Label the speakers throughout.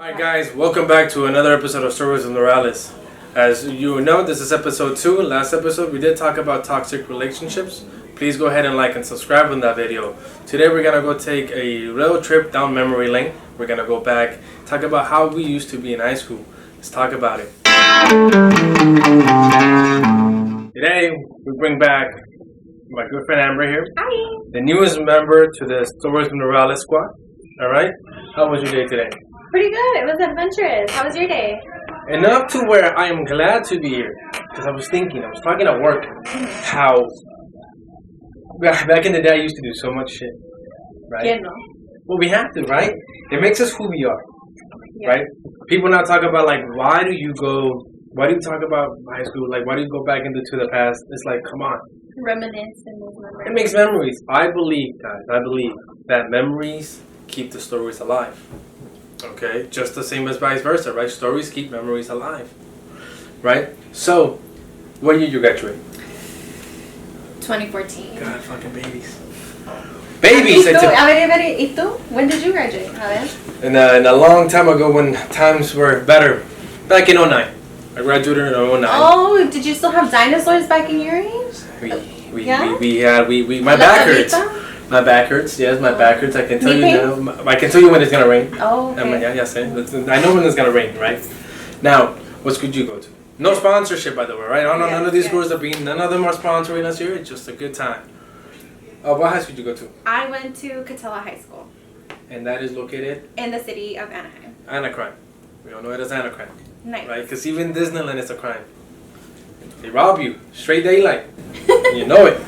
Speaker 1: Alright guys, welcome back to another episode of Stories of Morales. As you know, this is episode 2. Last episode we did talk about toxic relationships. Please go ahead and like and subscribe on that video. Today we're going to go take a road trip down memory lane. We're going to go back, talk about how we used to be in high school. Let's talk about it. Today we bring back my good friend Amber here.
Speaker 2: Hi.
Speaker 1: The newest member to the Stories of Morales squad. Alright? How was your day today?
Speaker 2: Pretty good. It was adventurous. How was your day?
Speaker 1: Enough to where I am glad to be here. Because I was talking at work, how back in the day I used to do so much shit. Right?
Speaker 2: Yeah, no.
Speaker 1: Well, we have to, right? It makes us who we are.
Speaker 2: Yeah.
Speaker 1: Right? People now talk about, like, why do you talk about high school? Like, why do you go back into the past? It's like, come on.
Speaker 2: Reminisce and make memories.
Speaker 1: It makes memories. I believe that memories keep the stories alive. Okay, just the same as vice versa, right? Stories keep memories alive, right? So, what year you graduate?
Speaker 2: 2014.
Speaker 1: God, fucking babies. Babies!
Speaker 2: ¿Y tú? When did you graduate?
Speaker 1: In a long time ago when times were better. Back in 09. I graduated in 09.
Speaker 2: Oh, did you still have dinosaurs back in your age?
Speaker 1: My back hurts. My back hurts. Yes, my back hurts. I can tell you now. I can tell you when it's gonna rain.
Speaker 2: Oh, okay.
Speaker 1: I know when it's gonna rain, right? Now, what school did you go to? No sponsorship, by the way, right? None of these schools none of them are sponsoring us here. It's just a good time. What high school did you go to?
Speaker 2: I went to Catella High School.
Speaker 1: And that is located?
Speaker 2: In the city of Anaheim.
Speaker 1: Anacrime. We all know it as Anacrime.
Speaker 2: Nice.
Speaker 1: Right? Because even Disneyland is a crime. They rob you. Straight daylight. You know it.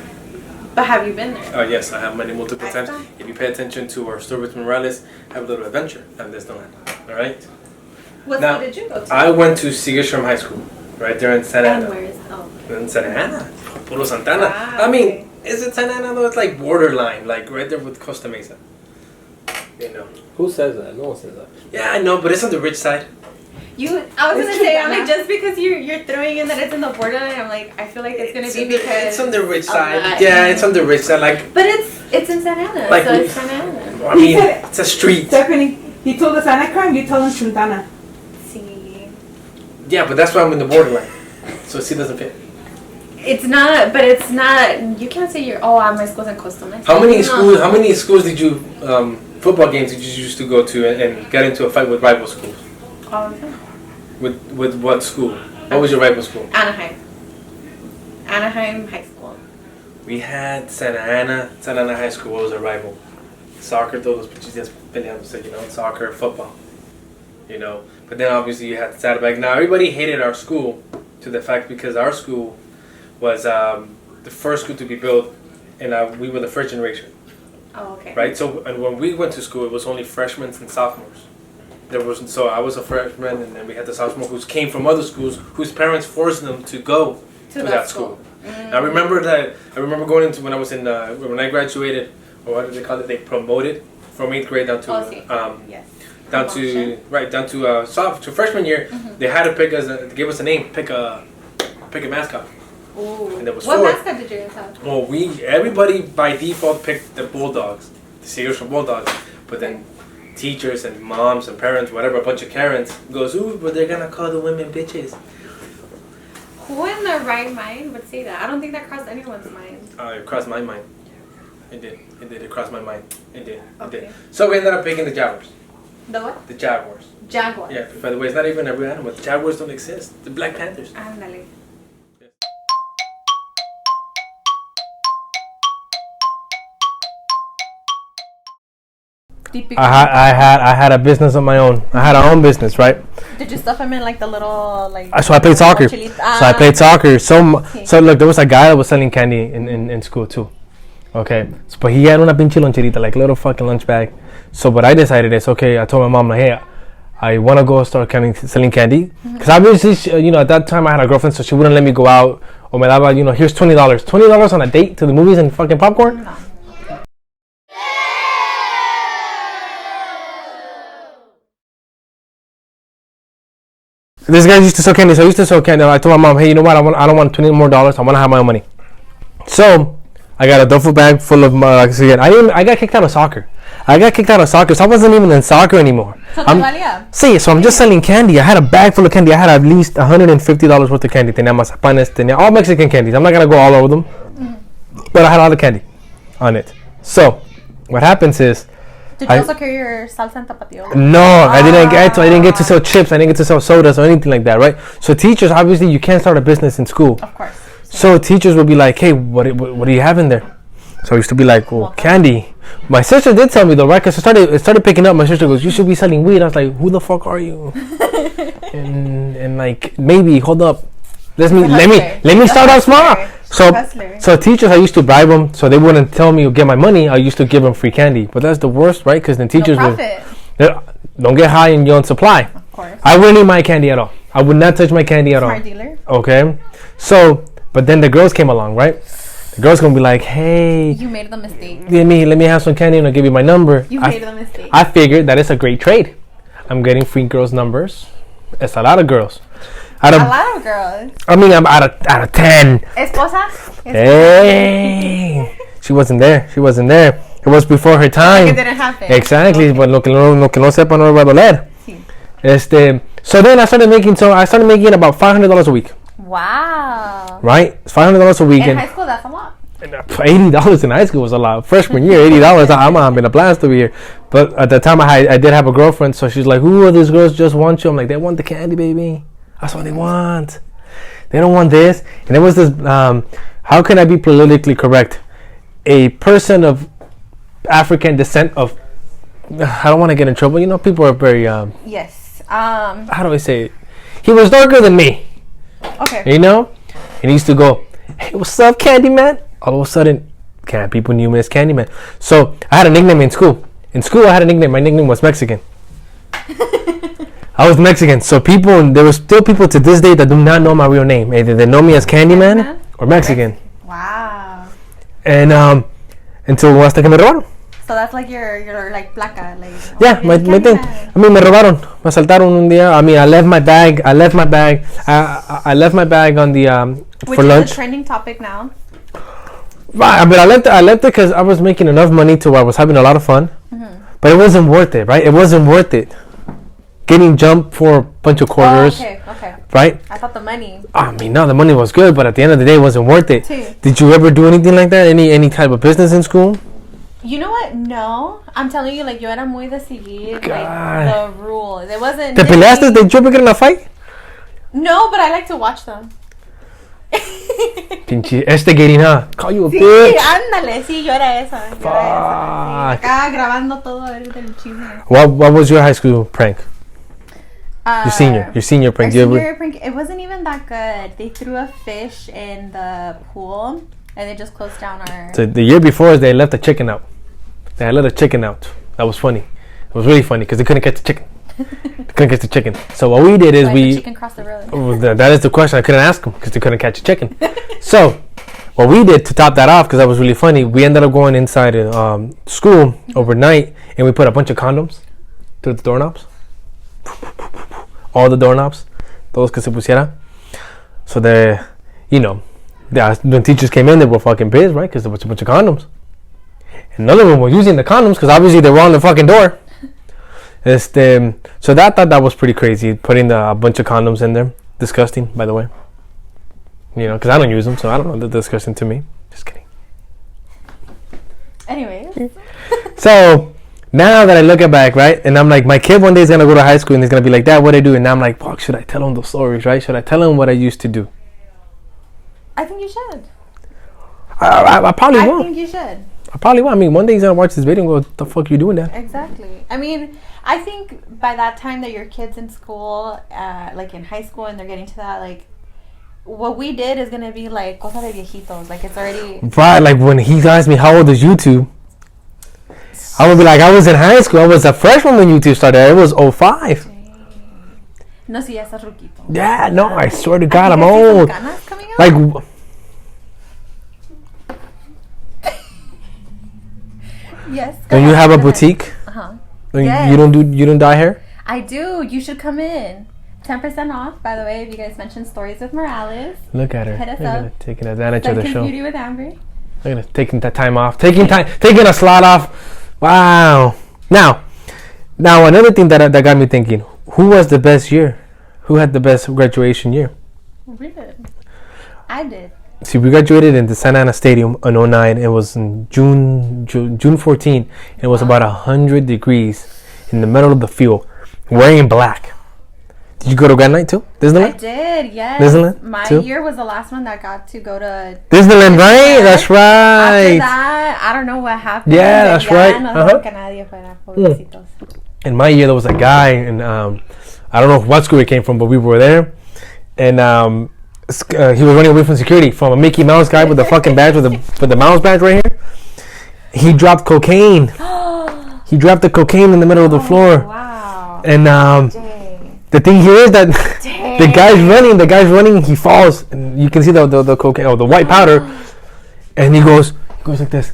Speaker 2: But have you been there?
Speaker 1: Oh, yes, I have multiple times. If you pay attention to our story with Morales, have a little adventure at Disneyland. All right?
Speaker 2: What school did you go to?
Speaker 1: I went to Segerstrom High School, right there in Santa Ana.
Speaker 2: And where is
Speaker 1: In Santa Ana. Puro Santana.
Speaker 2: Ah,
Speaker 1: I mean, is it Santa Ana though? It's like borderline, like right there with Costa Mesa. You know.
Speaker 3: Who says that? No one says that.
Speaker 1: Yeah, I know, but it's on the rich side.
Speaker 2: I was gonna say, I'm like, just because you're throwing in that it's in the borderline, I'm like, I feel like it's gonna be because
Speaker 1: it's on the rich side. Yeah, it's on the rich side, like.
Speaker 2: But it's in Santa Ana,
Speaker 1: like,
Speaker 2: so it's Santa Ana.
Speaker 1: I mean, it's a street.
Speaker 4: Stephanie, he told us Anacrime, you told him Santana.
Speaker 2: See.
Speaker 1: Yeah, but that's why I'm in the borderline, so it doesn't fit.
Speaker 2: It's not, but it's not. You can't say my school's in Costa Mesa.
Speaker 1: How many schools did you football games did you used to go to and get into a fight with rival schools?
Speaker 2: All of them.
Speaker 1: With what school? What was your rival school?
Speaker 2: Anaheim High School.
Speaker 1: We had Santa Ana High School. What was our rival? Soccer, those bitches just peleándose, you know, soccer, football. You know, but then obviously you had Saddleback. Now everybody hated our school to the fact because our school was the first school to be built, and we were the first generation.
Speaker 2: Oh, okay.
Speaker 1: Right. So, and when we went to school, it was only freshmen and sophomores. So I was a freshman, and then we had the sophomore who came from other schools whose parents forced them to go to that school. I remember going into when I was in when I graduated, or what do they call it? They promoted from 8th grade down to
Speaker 2: yes.
Speaker 1: down to freshman year. Mm-hmm. They had to they gave us a name, pick a mascot.
Speaker 2: Ooh.
Speaker 1: And there was
Speaker 2: what
Speaker 1: 4.
Speaker 2: mascot did you guys have?
Speaker 1: Well, everybody by default picked the Bulldogs, the Segerstrom Bulldogs, but then teachers and moms and parents, whatever, a bunch of Karens goes, ooh, but they're gonna call the women bitches.
Speaker 2: Who in their right mind would say that? I don't think that crossed anyone's mind.
Speaker 1: It crossed my mind. It did. It crossed my mind. It did.
Speaker 2: Okay.
Speaker 1: It did. So we ended up picking the Jaguars.
Speaker 2: The what?
Speaker 1: The Jaguars.
Speaker 2: Jaguars.
Speaker 1: Yeah, by the way, it's not even every animal. The Jaguars don't exist. The Black Panthers.
Speaker 2: Ándale.
Speaker 3: I had a business of my own. I had our own business, right?
Speaker 2: Did you stuff him in like the little like?
Speaker 3: So I played soccer. So look, there was a guy that was selling candy in school too. Okay, but he had una pinche loncherita, like little fucking lunch bag. So what I decided is, okay, I told my mom, like, hey, I want to go start selling candy. Because obviously, at that time I had a girlfriend, so she wouldn't let me go out. Or me daba, here's $20. $20 on a date to the movies and fucking popcorn? No. This guy used to sell candy, so I used to sell candy. I told my mom, hey, you know what? I don't want $20 more. I want to have my own money. So I got a duffel bag full of again. I got kicked out of soccer. I got kicked out of soccer, so I wasn't even in soccer anymore.
Speaker 2: So
Speaker 3: I'm just selling candy. I had a bag full of candy. I had at least $150 worth of candy. Tenía mazapanes, tenía all Mexican candies. I'm not gonna go all over them, but I had all the candy on it. So what happens is,
Speaker 2: did you also carry your salsa and tapatio?
Speaker 3: no, I didn't get to sell chips. I didn't get to sell sodas or anything like that, right? So teachers, obviously, you can't start a business in school.
Speaker 2: Of course.
Speaker 3: So teachers would be like, hey, what do you have in there? So I used to be like, well, candy. My sister did tell me though, right? Because it started picking up. My sister goes, you should be selling weed. I was like, who the fuck are you? and like, maybe, hold up. Let me start out small. So teachers, I used to bribe them so they wouldn't tell me or get my money. I used to give them free candy. But that's the worst, right? Because then teachers don't get high in your own supply.
Speaker 2: Of course.
Speaker 3: I wouldn't eat my candy at all. I would not touch my candy at all.
Speaker 2: Smart dealer.
Speaker 3: Okay. So, but then the girls came along, right? The girl's gonna be like, hey,
Speaker 2: you made the mistake.
Speaker 3: let me have some candy and I'll give you my number.
Speaker 2: You made the mistake.
Speaker 3: I figured that it's a great trade. I'm getting free girls' numbers. It's a lot of girls.
Speaker 2: A lot of girls.
Speaker 3: I mean, I'm out of 10.
Speaker 2: Esposa?
Speaker 3: Hey, she wasn't there. It was before her time.
Speaker 2: It didn't happen.
Speaker 3: Exactly.
Speaker 2: Okay.
Speaker 3: But lo que no sepa no va a doler.
Speaker 2: Sí.
Speaker 3: So then I started making about $500 a week.
Speaker 2: Wow.
Speaker 3: Right? It's $500 a week.
Speaker 2: In high school, that's a lot.
Speaker 3: $80 in high school was a lot. Freshman year, $80. I'm having a blast over here. But at the time, I did have a girlfriend, so she's like, "Who are these girls? Just want you?" I'm like, "They want the candy, baby. That's what they want. They don't want this." And there was this. How can I be politically correct? A person of African descent of. I don't want to get in trouble. You know, people are very.
Speaker 2: Yes.
Speaker 3: How do I say it? He was darker than me.
Speaker 2: Okay.
Speaker 3: You know, and he used to go, "Hey, what's up, Candyman?" All of a sudden, people knew me as Candyman. So I had a nickname in school. In school, I had a nickname. My nickname was Mexican. I was Mexican. So there were still people to this day that do not know my real name. Either they know me as Candyman or Mexican.
Speaker 2: Wow.
Speaker 3: And until hasta que me robaron.
Speaker 2: So that's like your like placa, like.
Speaker 3: Yeah, my thing. I mean, me robaron. Me asaltaron un día. I mean, I left my bag. I left my bag on the
Speaker 2: Which
Speaker 3: for lunch.
Speaker 2: Which is a trending topic now.
Speaker 3: Right, but I left it because I was making enough money to where I was having a lot of fun. But it wasn't worth it, right? It wasn't worth it. Getting jumped for a bunch of quarters.
Speaker 2: Okay.
Speaker 3: Right?
Speaker 2: I thought the money.
Speaker 3: I mean, no, the money was good, but at the end of the day, it wasn't worth it.
Speaker 2: Too.
Speaker 3: Did you ever do anything like that? Any type of business in school?
Speaker 2: You know what? No. I'm telling you, like, yo era muy de seguir, like, the rules. It wasn't...
Speaker 3: ¿Te peleaste? Did you ever get in a fight?
Speaker 2: No, but I like to watch them.
Speaker 3: Pinche getting call you a bitch.
Speaker 2: Sí, ándale, sí, yo era esa. Sí, acá grabando todo del chisme.
Speaker 3: What was your high school prank? Your senior prank.
Speaker 2: Prank. It wasn't even that good. They threw a fish in the pool and they just closed down our.
Speaker 3: So the year before, they left a chicken out. They let a chicken out. That was funny. It was really funny because they couldn't catch the chicken. So what we did is
Speaker 2: the chicken crossed the road.
Speaker 3: That is the question. I couldn't ask them because they couldn't catch a chicken. So what we did to top that off, because that was really funny, we ended up going inside school overnight and we put a bunch of condoms through the doorknobs. All the doorknobs, todos que se pusiera. So when teachers came in, they were fucking pissed, right? Because there was a bunch of condoms. And none of them were using the condoms because obviously they were on the fucking door. So that was pretty crazy, putting a bunch of condoms in there. Disgusting, by the way. You know, because I don't use them, so I don't know. They're disgusting to me. Just kidding.
Speaker 2: Anyways.
Speaker 3: So now that I look back, right, and I'm like, my kid one day is gonna go to high school and he's gonna be like, "Dad, what I do?" And now I'm like, "Fuck, should I tell him those stories, right? Should I tell him what I used to do?"
Speaker 2: I think you should.
Speaker 3: I probably won't.
Speaker 2: I think you should.
Speaker 3: I probably won't. I mean, one day he's gonna watch this video and go, "What the fuck are you doing, Dad?"
Speaker 2: Exactly. I mean, I think by that time that your kid's in school, like in high school, and they're getting to that, like, what we did is gonna be like cosa de viejitos. Like, it's already
Speaker 3: right. Like when he asked me how old is YouTube, I would be like, I was in high school. I was a freshman when YouTube started. It was 05.
Speaker 2: No, si ya estás ruquito.
Speaker 3: Yeah, no, I swear to God, I'm old. Like,
Speaker 2: yes.
Speaker 3: Don't you have a boutique?
Speaker 2: Yes.
Speaker 3: You don't dye hair?
Speaker 2: I do. You should come in. 10% off, by the way, if you guys mention Stories with Morales.
Speaker 3: Look at her.
Speaker 2: Hit us
Speaker 3: Look at her, taking advantage of the show.
Speaker 2: Beauty with Amber.
Speaker 3: Look at her, taking that time off. Taking a slot off Wow. Now another thing that got me thinking: who was the best year? Who had the best graduation year?
Speaker 2: We did. I did.
Speaker 3: See, we graduated in the Santa Ana Stadium in 09. It was in June 14. It was about 100 degrees in the middle of the field, wearing black. Did you go to Grand Night too? Disneyland?
Speaker 2: I did, yes.
Speaker 3: Disneyland
Speaker 2: My
Speaker 3: too?
Speaker 2: year was the last one that got to go to
Speaker 3: Disneyland, right? That's
Speaker 2: After
Speaker 3: right.
Speaker 2: that, I don't know what happened.
Speaker 3: Yeah, that's right.
Speaker 2: No dejó que nadie fuera, pobrecitos.
Speaker 3: In my year, there was a guy, and I don't know what school he came from, but we were there, and he was running away from security from a Mickey Mouse guy with the fucking badge with the mouse badge right here. He dropped cocaine. He dropped the cocaine in the middle of the floor.
Speaker 2: Wow.
Speaker 3: And
Speaker 2: Dang.
Speaker 3: the thing here is that the guy's running, he falls, and you can see the cocaine, or the white powder, and he goes like this,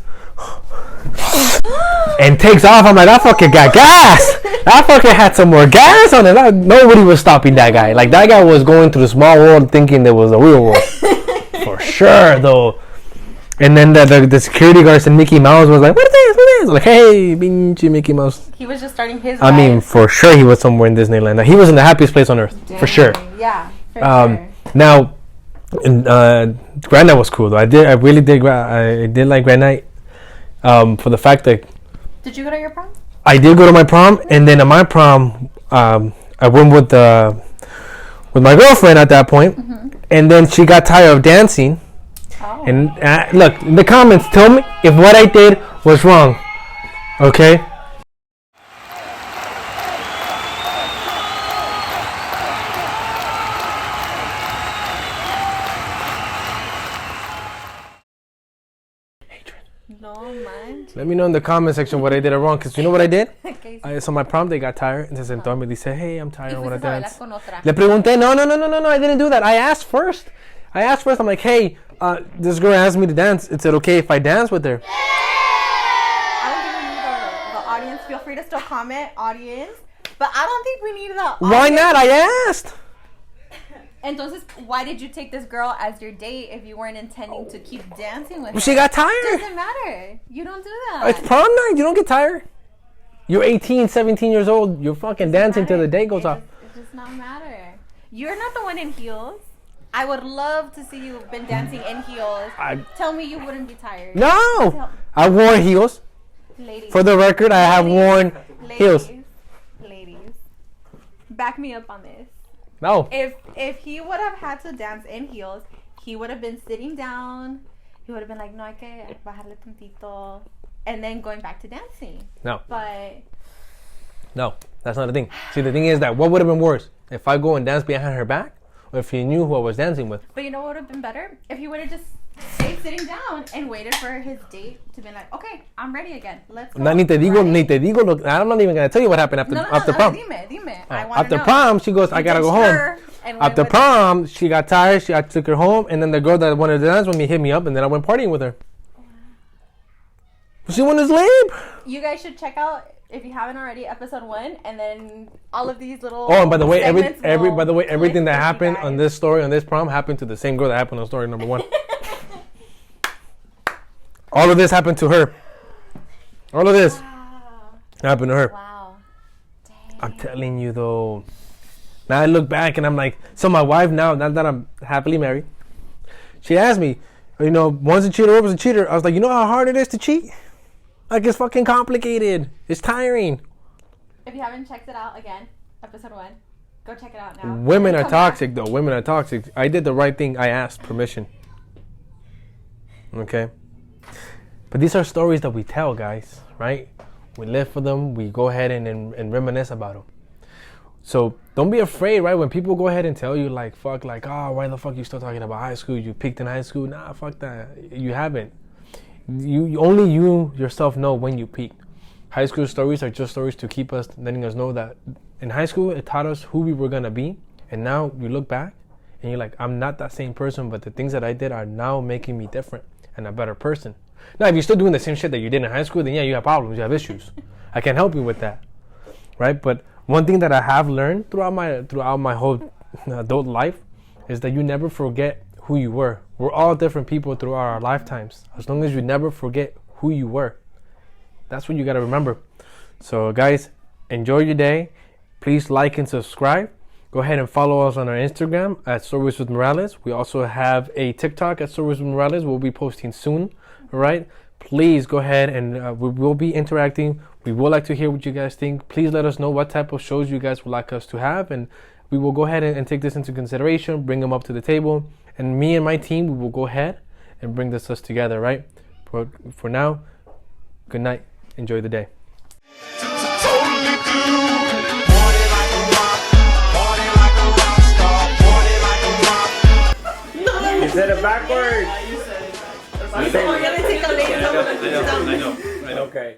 Speaker 3: and takes off. I'm like, that fucker got gas. That fucker had some more gas on it. Nobody was stopping that guy. Like, that guy was going to the small world thinking there was a real world. For sure, though. And then the security guards and Mickey Mouse was like, what is this? What is this? Like, hey, pinche Mickey Mouse.
Speaker 2: He was just starting his
Speaker 3: I mean,
Speaker 2: ride.
Speaker 3: for sure he was somewhere in Disneyland. He was in the happiest place on earth.
Speaker 2: Dang.
Speaker 3: For sure.
Speaker 2: Yeah, for sure.
Speaker 3: Now, Grand Night was cool, though. I really did like Grand Night for the fact that
Speaker 2: Did you go to your prom?
Speaker 3: I did go to my prom, and then at my prom, I went with my girlfriend at that point, and then she got tired of dancing.
Speaker 2: Oh.
Speaker 3: And look, in the comments, tell me if what I did was wrong. Okay?
Speaker 2: No manches.
Speaker 3: Let me know in the comment section what I did wrong, because you know what I did?
Speaker 2: Okay.
Speaker 3: So my prom day got tired, and se sentó y me dice, hey, I'm tired, I
Speaker 2: Y
Speaker 3: want to
Speaker 2: fuiste a bailar
Speaker 3: dance.
Speaker 2: con otra.
Speaker 3: Le pregunté, no, I didn't do that. I asked first. I'm like, hey, this girl asked me to dance. Is it okay if I dance with her?
Speaker 2: I don't think we need the audience. Feel free to still comment, audience. But I don't think we need the audience.
Speaker 3: Why not? I asked.
Speaker 2: Entonces, why did you take this girl as your date if you weren't intending to keep dancing with her?
Speaker 3: She got tired.
Speaker 2: Doesn't matter. You don't do that.
Speaker 3: It's prom night. You don't get tired. You're 18, 17 years old. You're fucking dancing till the day goes off.
Speaker 2: It does not matter. You're not the one in heels. I would love to see you been dancing in heels. Tell me you wouldn't be tired.
Speaker 3: No. I wore heels.
Speaker 2: Ladies.
Speaker 3: For the record, I have worn heels.
Speaker 2: Ladies. Back me up on this.
Speaker 3: No.
Speaker 2: If he would have had to dance in heels, he would have been sitting down. He would have been like, no, hay que bajarle tantito. And then going back to dancing.
Speaker 3: No.
Speaker 2: But
Speaker 3: No. That's not the thing. See, the thing is that what would have been worse? If I go and dance behind her back? Or if he knew who I was dancing with?
Speaker 2: you know what would have been better? If he would have just stayed sitting down and waited for his date to be like, okay, I'm ready again. Let's go.
Speaker 3: Ni te digo,
Speaker 2: Right?
Speaker 3: ni te digo. Look, I'm not even going to tell you what happened after prom.
Speaker 2: Dime. I want to
Speaker 3: After
Speaker 2: know.
Speaker 3: prom, she goes, I got to go home. After prom, she got tired. I took her home. And then the girl that wanted to dance with me hit me up. And then I went partying with her. She went to sleep.
Speaker 2: You guys should check out, if you haven't already, episode 1, and then all of these little.
Speaker 3: Oh, and by the way,
Speaker 2: segments will
Speaker 3: everything that
Speaker 2: click with you
Speaker 3: happened on
Speaker 2: guys.
Speaker 3: this story, on this prom, happened to the same girl that happened on story number 1. All of this happened to her. All of this happened to her.
Speaker 2: Wow. Dang.
Speaker 3: I'm telling you, though. Now I look back and I'm like, so my wife now that I'm happily married, she asked me, once a cheater, always a cheater. I was like, you know how hard it is to cheat? Like, it's fucking complicated. It's tiring.
Speaker 2: If you haven't checked it out, again, episode 1, go check it out now.
Speaker 3: Women are
Speaker 2: Come back.
Speaker 3: toxic, though. Women are toxic. I did the right thing. I asked permission. Okay? But these are stories that we tell, guys, right? We live for them. We go ahead and reminisce about them. So don't be afraid, right? When people go ahead and tell you, like, fuck, like, oh, why the fuck you still talking about high school? You peaked in high school. Nah, fuck that. You haven't. Only you yourself know when you peaked. High school stories are just stories to keep us, letting us know that in high school, it taught us who we were going to be. And now you look back and you're like, I'm not that same person, but the things that I did are now making me different and a better person. Now, if you're still doing the same shit that you did in high school, then yeah, you have problems, you have issues. I can help you with that, right? But one thing that I have learned throughout my whole adult life is that you never forget who you were. We're all different people throughout our lifetimes. As long as you never forget who you were, That's what you gotta remember. So guys, enjoy your day. Please like and subscribe. Go ahead and follow us on our Instagram at Stories with Morales. We also have a TikTok at Stories with Morales. We'll be posting soon. All right. Please go ahead and we will be interacting. We would like to hear what you guys think. Please let us know what type of shows you guys would like us to have, and we will go ahead and take this into consideration, bring them up to the table, and me and my team, we will go ahead and bring this us together, right? For now, good night. Enjoy the day.
Speaker 1: You said it backwards.
Speaker 4: We're gonna take a later.
Speaker 1: I know. Okay.